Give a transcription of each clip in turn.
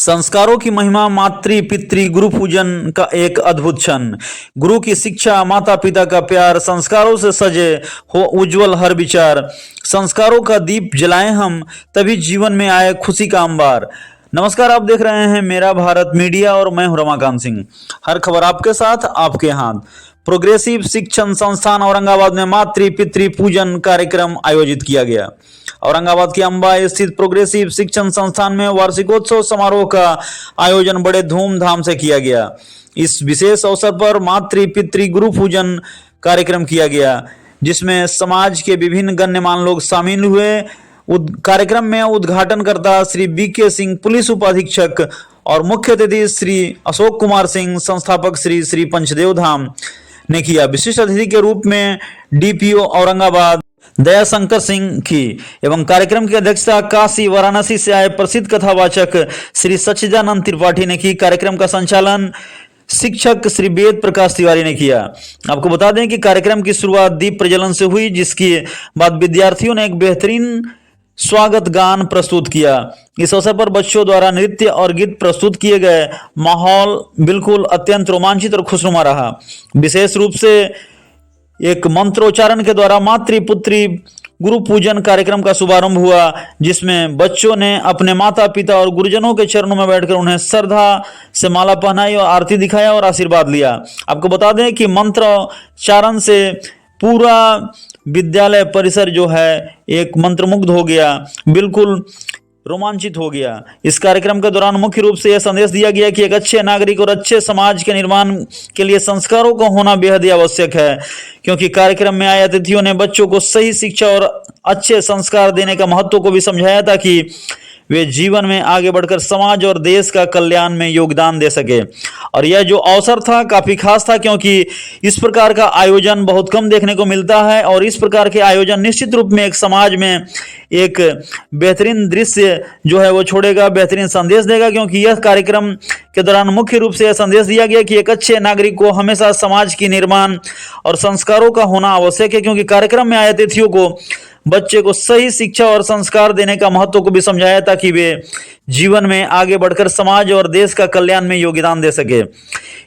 संस्कारों की महिमा, मातृ पितृ गुरु पूजन का एक अद्भुत क्षण। गुरु की शिक्षा, माता पिता का प्यार, संस्कारों से सजे हो उज्जवल हर विचार। संस्कारों का दीप जलाएं हम, तभी जीवन में आए खुशी का अंबार। नमस्कार, आप देख रहे हैं मेरा भारत मीडिया और मैं हूं रमाकांत सिंह। हर खबर आपके साथ, आपके हाथ। प्रोग्रेसिव शिक्षण संस्थान औरंगाबाद में मातृ पितृ पूजन कार्यक्रम आयोजित किया गया। औरंगाबाद के अंबा स्थित प्रोग्रेसिव शिक्षण संस्थान में वार्षिकोत्सव समारोह का आयोजन बड़े धूमधाम से किया गया। इस विशेष अवसर पर मातृ पितृ गुरु पूजन कार्यक्रम किया गया, जिसमें समाज के विभिन्न गण्यमान्य लोग शामिल हुए। कार्यक्रम में उद्घाटनकर्ता श्री बीके सिंह, पुलिस उपाधीक्षक, और मुख्य अतिथि श्री अशोक कुमार सिंह, संस्थापक श्री पंचदेव धाम ने किया। विशिष्ट अतिथि के रूप में डीपीओ औरंगाबाद दयाशंकर सिंह की एवं कार्यक्रम की अध्यक्षता काशी वाराणसी से आए प्रसिद्ध कथावाचक श्री सच्चिदानंद त्रिपाठी ने की। कार्यक्रम का संचालन शिक्षक श्री वेद प्रकाश तिवारी ने किया। आपको बता दें कि कार्यक्रम की शुरुआत दीप प्रज्वलन से हुई, जिसके बाद विद्यार्थियों ने एक बेहतरीन स्वागत गान प्रस्तुत किया। इस अवसर पर बच्चों द्वारा नृत्य और गीत प्रस्तुत किए गए। माहौल बिल्कुल अत्यंत रोमांचित और खुशनुमा रहा। विशेष रूप से एक मंत्रोच्चारण के द्वारा मातृ पुत्री गुरु पूजन कार्यक्रम का शुभारंभ हुआ, जिसमें बच्चों ने अपने माता पिता और गुरुजनों के चरणों में बैठकर उन्हें श्रद्धा से माला पहनाई और आरती दिखाया और आशीर्वाद लिया। आपको बता दें कि मंत्रोच्चारण से पूरा विद्यालय परिसर जो है एक मंत्रमुग्ध हो गया, बिल्कुल रोमांचित हो गया। इस कार्यक्रम के दौरान मुख्य रूप से यह संदेश दिया गया कि एक अच्छे नागरिक और अच्छे समाज के निर्माण के लिए संस्कारों का होना बेहद ही आवश्यक है, क्योंकि कार्यक्रम में आए अतिथियों ने बच्चों को सही शिक्षा और अच्छे संस्कार देने का महत्व को भी समझाया, ताकि वे जीवन में आगे बढ़कर समाज और देश का कल्याण में योगदान दे सके। और यह जो अवसर था काफी खास था, क्योंकि इस प्रकार का आयोजन बहुत कम देखने को मिलता है और इस प्रकार के आयोजन निश्चित रूप में एक समाज में एक बेहतरीन दृश्य जो है वो छोड़ेगा, बेहतरीन संदेश देगा। क्योंकि यह कार्यक्रम के दौरान मुख्य रूप से यह संदेश दिया गया कि एक अच्छे नागरिक को हमेशा समाज की निर्माण और संस्कारों का होना आवश्यक है, क्योंकि कार्यक्रम में आए अतिथियों को बच्चे को सही शिक्षा और संस्कार देने का महत्व को भी समझाया, ताकि वे जीवन में आगे बढ़कर समाज और देश का कल्याण में योगदान दे सके।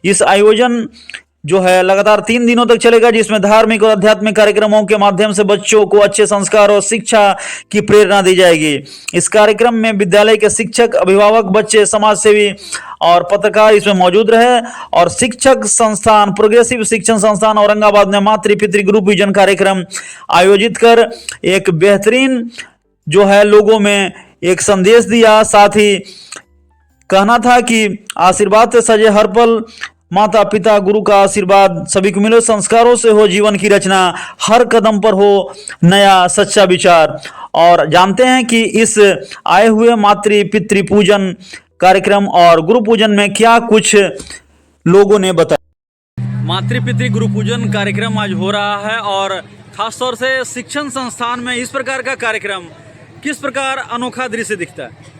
इस आयोजन जो है लगातार 3 दिनों तक चलेगा, जिसमें धार्मिक और आध्यात्मिक कार्यक्रमों के माध्यम से बच्चों को अच्छे संस्कार और शिक्षा की प्रेरणा दी जाएगी। इस कार्यक्रम में विद्यालय के शिक्षक, अभिभावक, बच्चे, समाजसेवी और पत्रकार इसमें मौजूद रहे। और शिक्षक संस्थान प्रोग्रेसिव शिक्षण संस्थान औरंगाबाद ने मातृ पितृ गुरु पूजन कार्यक्रम आयोजित कर एक बेहतरीन जो है लोगों में एक संदेश दिया। साथ ही कहना था कि आशीर्वाद से सजे हर पल, माता पिता गुरु का आशीर्वाद सभी को मिले, संस्कारों से हो जीवन की रचना, हर कदम पर हो नया सच्चा विचार। और जानते हैं कि इस आए हुए मातृ पितृ पूजन कार्यक्रम और गुरु पूजन में क्या कुछ लोगों ने बताया। मातृ पितृ गुरु पूजन कार्यक्रम आज हो रहा है और खासतौर से शिक्षण संस्थान में इस प्रकार का कार्यक्रम किस प्रकार अनोखा दृश्य दिखता है।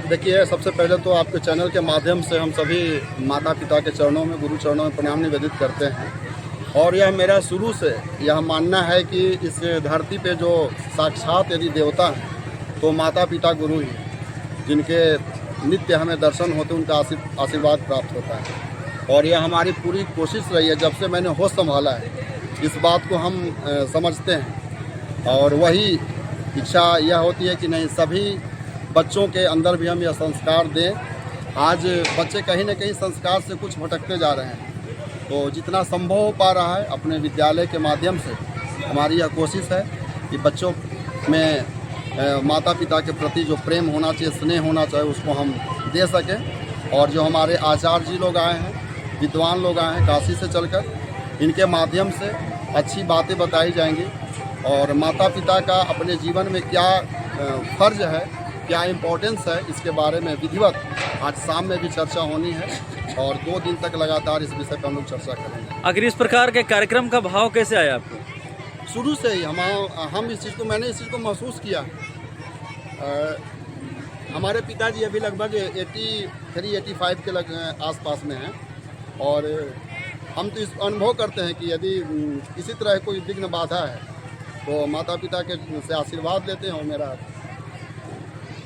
देखिए, सबसे पहले तो आपके चैनल के माध्यम से हम सभी माता पिता के चरणों में, गुरु चरणों में प्रणाम निवेदित करते हैं। और यह मेरा शुरू से यह मानना है कि इस धरती पे जो साक्षात यदि देवता हैं तो माता पिता गुरु ही, जिनके नित्य हमें दर्शन होते, उनका आशीर्वाद प्राप्त होता है। और यह हमारी पूरी कोशिश रही है, जब से मैंने होश संभाला है, इस बात को हम समझते हैं। और वही इच्छा यह होती है कि नहीं, सभी बच्चों के अंदर भी हम यह संस्कार दें। आज बच्चे कहीं न कहीं संस्कार से कुछ भटकते जा रहे हैं, तो जितना संभव हो पा रहा है अपने विद्यालय के माध्यम से हमारी यह कोशिश है कि बच्चों में माता पिता के प्रति जो प्रेम होना चाहिए, स्नेह होना चाहिए, उसको हम दे सकें। और जो हमारे आचार्य जी लोग आए हैं, विद्वान लोग आए हैं काशी से चलकर, इनके माध्यम से अच्छी बातें बताई जाएंगी और माता पिता का अपने जीवन में क्या फर्ज है, क्या इम्पोर्टेंस है, इसके बारे में विधिवत आज शाम में भी चर्चा होनी है और 2 दिन तक लगातार इस विषय पर हम लोग चर्चा करेंगे। आखिर इस प्रकार के कार्यक्रम का भाव कैसे आया आपको? शुरू से ही हम इस चीज़ को, मैंने इस चीज़ को महसूस किया। हमारे पिताजी अभी लगभग 83-85 के आसपास में हैं और हम तो इस अनुभव करते हैं कि यदि किसी तरह कोई विघ्न बाधा है तो माता पिता के से आशीर्वाद लेते हैं और मेरा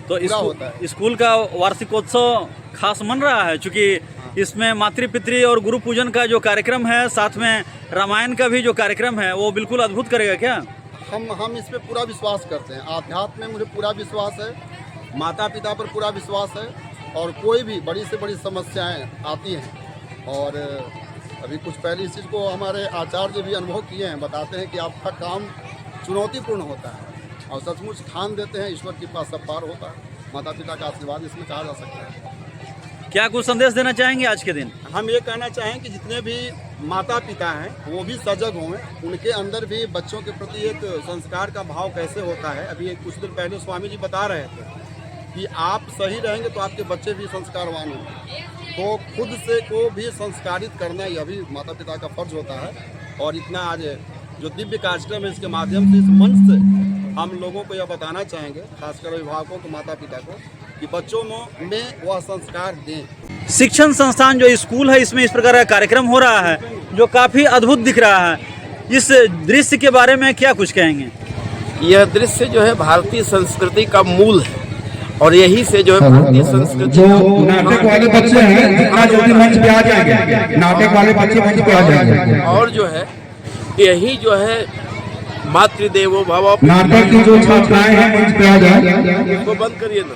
तो पूरा होता है। स्कूल का वार्षिकोत्सव खास मन रहा है, चूँकि इसमें मातृ पितृ और गुरु पूजन का जो कार्यक्रम है, साथ में रामायण का भी जो कार्यक्रम है, वो बिल्कुल अद्भुत करेगा क्या? हम इस पे पूरा विश्वास करते हैं। आध्यात्म में मुझे पूरा विश्वास है, माता पिता पर पूरा विश्वास है, और कोई भी बड़ी से बड़ी समस्याएं आती हैं, और अभी कुछ पहले इस चीज़ को हमारे आचार्य भी अनुभव किए हैं, बताते हैं कि आपका काम चुनौतीपूर्ण होता है और सचमुच ठान देते हैं, ईश्वर के पास सब पार होता है। माता पिता का आशीर्वाद इसमें कहा जा सकता है। क्या कुछ संदेश देना चाहेंगे आज के दिन? हम ये कहना चाहें कि जितने भी माता पिता हैं वो भी सजग हों, उनके अंदर भी बच्चों के प्रति एक संस्कार का भाव कैसे होता है। अभी कुछ दिन पहले स्वामी जी बता रहे थे कि आप सही रहेंगे तो आपके बच्चे भी संस्कारवान होंगे, तो खुद से को भी संस्कारित करना यह भी माता पिता का फर्ज होता है। और इतना आज जो दिव्य कार्यक्रम है, इसके माध्यम से, इस मंच से हम लोगों को यह बताना चाहेंगे, खासकर अभिभावकों को, माता पिता को, कि बच्चों में वह संस्कार दें। शिक्षण संस्थान जो स्कूल है, इसमें इस प्रकार का कार्यक्रम हो रहा है जो काफ़ी अद्भुत दिख रहा है। इस दृश्य के बारे में क्या कुछ कहेंगे? यह दृश्य जो है भारतीय संस्कृति का मूल है, और यही से जो है भारतीय संस्कृति जो नाटक वाले बच्चे हैं, जितना जल्दी मंच पे आ जाएंगे, नाटक वाले बच्चे मंच पे आ जाएंगे। और जो है यही जो है मातृदेवो भव, नाटक की जो छात्राएं हैं मंच पे आ जाए। इसको बंद करिए ना।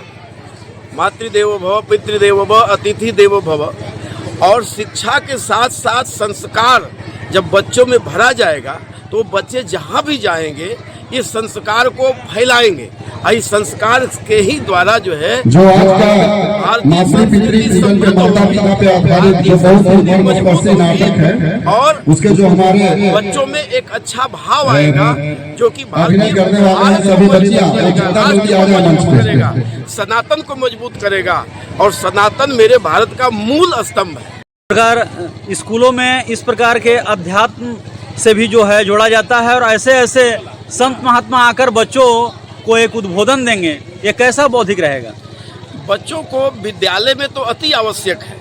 मातृदेवो भव, पितृदेवो भव, अतिथि देवो भव। और शिक्षा के साथ साथ संस्कार जब बच्चों में भरा जाएगा तो बच्चे जहाँ भी जाएंगे इस संस्कार को फैलाएंगे, और इस संस्कार के ही द्वारा जो है जो आज का मातृ पितृ पूजन के माता पिता पे आधारित जो बहुत ही मजबूत नाटक है, और उसके जो हमारे बच्चों में एक अच्छा भाव आएगा, जो कि अभिनय करने वाले हैं सभी बच्चियां, जितना जल्दी आ जाए मंच पे करेगा, सनातन को मजबूत करेगा, और सनातन मेरे भारत का मूल स्तंभ है। इस प्रकार स्कूलों में इस प्रकार के अध्यात्म से भी जो है जोड़ा जाता है, और ऐसे ऐसे संत महात्मा आकर बच्चों को एक उद्बोधन देंगे, ये कैसा बौद्धिक रहेगा? बच्चों को विद्यालय में तो अति आवश्यक है।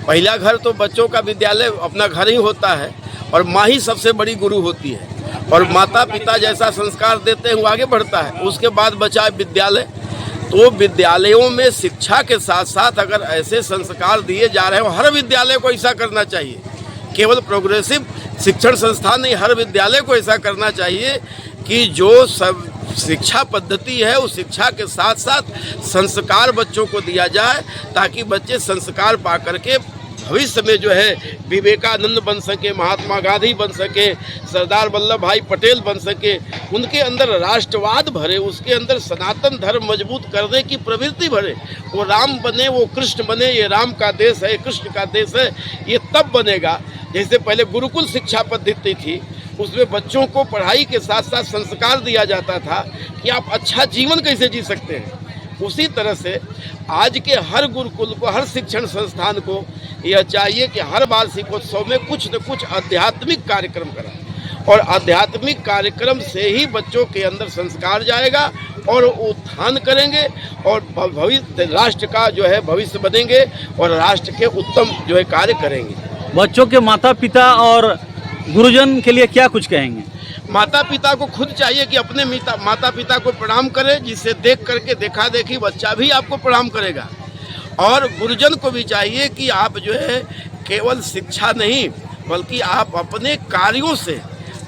पहला घर तो बच्चों का विद्यालय अपना घर ही होता है, और माँ ही सबसे बड़ी गुरु होती है, और माता पिता जैसा संस्कार देते हैं वो आगे बढ़ता है। उसके बाद बचा विद्यालय। तो विद्यालयों में शिक्षा के साथ साथ अगर ऐसे संस्कार दिए जा रहे हो, हर विद्यालय को ऐसा करना चाहिए। केवल प्रोग्रेसिव शिक्षण संस्थान नहीं, हर विद्यालय को ऐसा करना चाहिए कि जो सब शिक्षा पद्धति है उस शिक्षा के साथ साथ संस्कार बच्चों को दिया जाए, ताकि बच्चे संस्कार पा करके भविष्य में जो है विवेकानंद बन सके, महात्मा गांधी बन सके, सरदार वल्लभ भाई पटेल बन सके। उनके अंदर राष्ट्रवाद भरे, उसके अंदर सनातन धर्म मजबूत करने की प्रवृत्ति भरे। वो राम बने, वो कृष्ण बने। ये राम का देश है, कृष्ण का देश है। ये तब बनेगा जैसे पहले गुरुकुल शिक्षा पद्धति थी, उसमें बच्चों को पढ़ाई के साथ साथ संस्कार दिया जाता था कि आप अच्छा जीवन कैसे जी सकते हैं। उसी तरह से आज के हर गुरुकुल को, हर शिक्षण संस्थान को यह चाहिए कि हर वार्षिकोत्सव में कुछ न कुछ आध्यात्मिक कार्यक्रम कराएं, और आध्यात्मिक कार्यक्रम से ही बच्चों के अंदर संस्कार जाएगा और उत्थान करेंगे, और भविष्य राष्ट्र का जो है भविष्य बनेंगे, और राष्ट्र के उत्तम जो है कार्य करेंगे। बच्चों के माता पिता और गुरुजन के लिए क्या कुछ कहेंगे? माता पिता को खुद चाहिए कि अपने माता पिता को प्रणाम करें, जिससे देख करके देखा देखी बच्चा भी आपको प्रणाम करेगा। और गुरुजन को भी चाहिए कि आप जो है केवल शिक्षा नहीं, बल्कि आप अपने कार्यों से,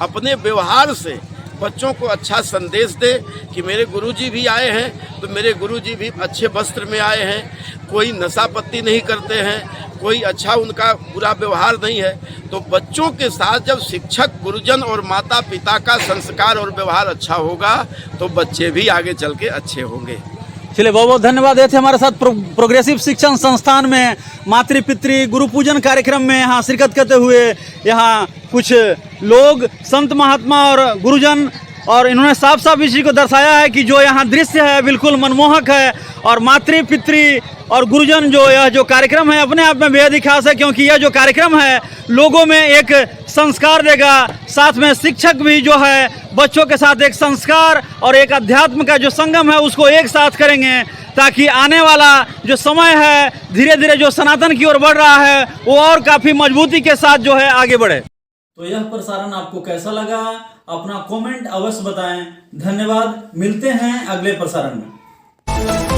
अपने व्यवहार से बच्चों को अच्छा संदेश दें कि मेरे गुरुजी भी आए हैं तो मेरे गुरुजी भी अच्छे वस्त्र में आए हैं, कोई नशा पत्ती नहीं करते हैं, कोई अच्छा उनका बुरा व्यवहार नहीं है। तो बच्चों के साथ जब शिक्षक, गुरुजन और माता पिता का संस्कार और व्यवहार अच्छा होगा तो बच्चे भी आगे चल के अच्छे होंगे। चलिए, बहुत बहुत धन्यवाद। ये थे हमारे साथ प्रोग्रेसिव शिक्षण संस्थान में मातृ पितृ गुरु पूजन कार्यक्रम में यहाँ शिरकत करते हुए यहाँ कुछ लोग, संत महात्मा और गुरुजन, और इन्होंने साफ साफ इसी को दर्शाया है कि जो यहाँ दृश्य है बिल्कुल मनमोहक है, और मातृ पितृ और गुरुजन जो यह जो कार्यक्रम है अपने आप में बेहद ही खास है, क्योंकि यह जो कार्यक्रम है लोगों में एक संस्कार देगा, साथ में शिक्षक भी जो है बच्चों के साथ एक संस्कार और एक अध्यात्म का जो संगम है उसको एक साथ करेंगे, ताकि आने वाला जो समय है धीरे धीरे जो सनातन की ओर बढ़ रहा है वो और काफ़ी मजबूती के साथ जो है आगे बढ़े। तो यह प्रसारण आपको कैसा लगा, अपना कमेंट अवश्य बताएं। धन्यवाद, मिलते हैं अगले प्रसारण में।